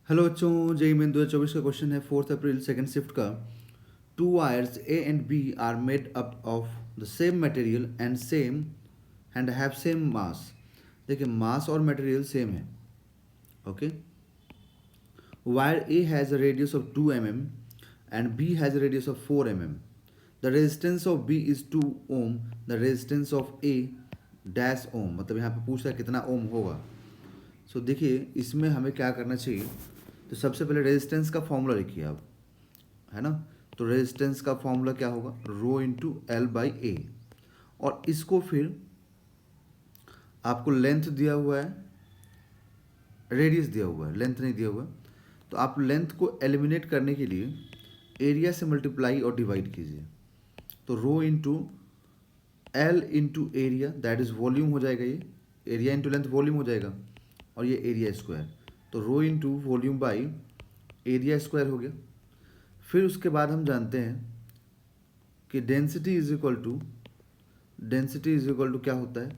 Hello बच्चों, JEE main 2024 का question है 4 अप्रैल सेकंड शिफ्ट का। Two wires A and B are made up of the same material and have same mass. देखिए, mass और material same है। Okay, wire A has a radius of 2 mm and B has a radius of 4 mm। The resistance of B is 2 ohm, the resistance of A dash ohm. मतलब यहाँ पे पूछ रहा है कितना ओम होगा। सो देखिए, इसमें हमें क्या करना चाहिए। तो सबसे पहले रेजिस्टेंस का फॉर्मूला लिखिए आप, है ना। तो रेजिस्टेंस का फॉर्मूला क्या होगा, रो इंटू एल बाई ए। और इसको फिर आपको लेंथ दिया हुआ है, रेडियस दिया हुआ है, लेंथ नहीं दिया हुआ है। तो आप लेंथ को एलिमिनेट करने के लिए एरिया से मल्टीप्लाई और डिवाइड कीजिए। तो rho into L into area, that is volume हो जाएगा। ये एरिया इंटू लेंथ वॉल्यूम हो जाएगा, और ये एरिया स्क्वायर। तो rho into volume by area square हो गया। फिर उसके बाद हम जानते हैं कि डेंसिटी इज इक्वल टू क्या होता है,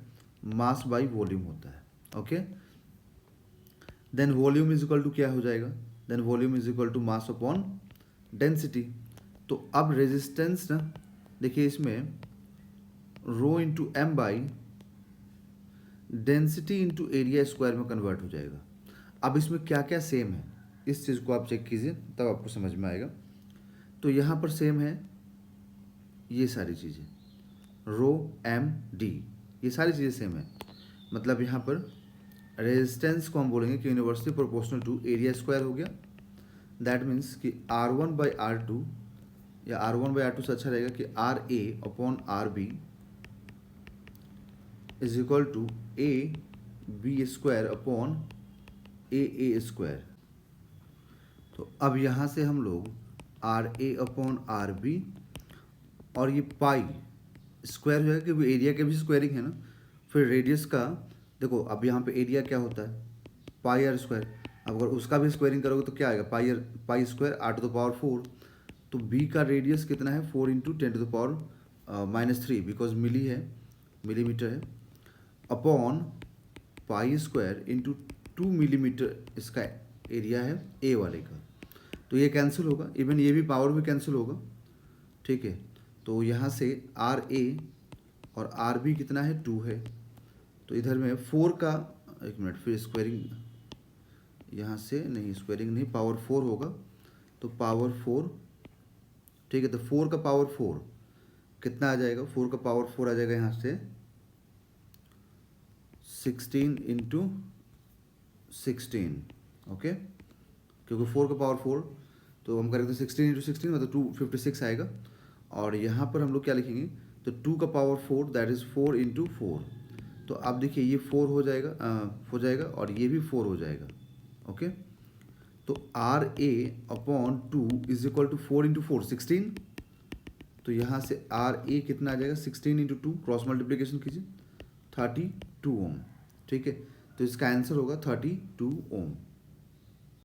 मास बाई वॉल्यूम होता है। Okay, then volume is equal to क्या हो जाएगा, then volume is equal to mass upon density. तो अब रेजिस्टेंस ना, देखिए इसमें rho into M by density into area square में कन्वर्ट हो जाएगा। अब इसमें क्या क्या सेम है, इस चीज़ को आप चेक कीजिए, तब आपको समझ में आएगा। तो यहाँ पर सेम है ये सारी चीज़ें, रो एम डी, ये सारी चीज़ें सेम है। मतलब यहाँ पर रेजिस्टेंस को हम बोलेंगे कि universally proportional to area square हो गया। दैट मीन्स कि R1/R2 या R1/R2 से अच्छा रहेगा कि RA/RB is equal to AB² upon AA²। तो अब यहाँ से हम लोग RA/RB और ये पाई स्क्वायर हो जाएगा, क्योंकि एरिया के भी स्क्वायरिंग है ना। फिर रेडियस का देखो, अब यहाँ पे एरिया क्या होता है, पाई आर स्क्वायर। अब अगर उसका भी स्क्वायरिंग करोगे तो क्या आएगा, पाई स्क्वायर R⁴। तो बी का रेडियस कितना है, 4 इंटू 10⁻³ बिकॉज मिलीमीटर है, upon pi square into 2 millimetre इसका एरिया है ए वाले का। तो ये कैंसिल होगा, इवन ये भी पावर भी कैंसिल होगा। ठीक है, तो यहाँ से आर ए और आर बी कितना है, 2 है। तो इधर में 4 का, एक मिनट, फिर स्क्वायरिंग यहाँ से नहीं, स्क्वायरिंग नहीं, पावर 4 होगा। तो पावर 4, ठीक है। तो 4 का पावर 4 कितना आ जाएगा, 4 का पावर 4 आ जाएगा यहाँ से 16 इंटू 16। ओके, क्योंकि 4 का पावर 4, तो हम करेंगे 16 इंटू 16 मतलब 256 आएगा। और यहाँ पर हम लोग क्या लिखेंगे, तो 2 का पावर 4 दैट इज़ 4 इंटू 4। तो अब देखिए ये 4 हो जाएगा और ये भी 4 हो जाएगा। ओके, तो RA/2 is equal to 4 into 4 16। तो यहाँ से RA कितना आ जाएगा, 16 इंटू 2, क्रॉस मल्टीप्लीकेशन कीजिए, 32 ओम। ठीक है, तो इसका आंसर होगा 32 ओम।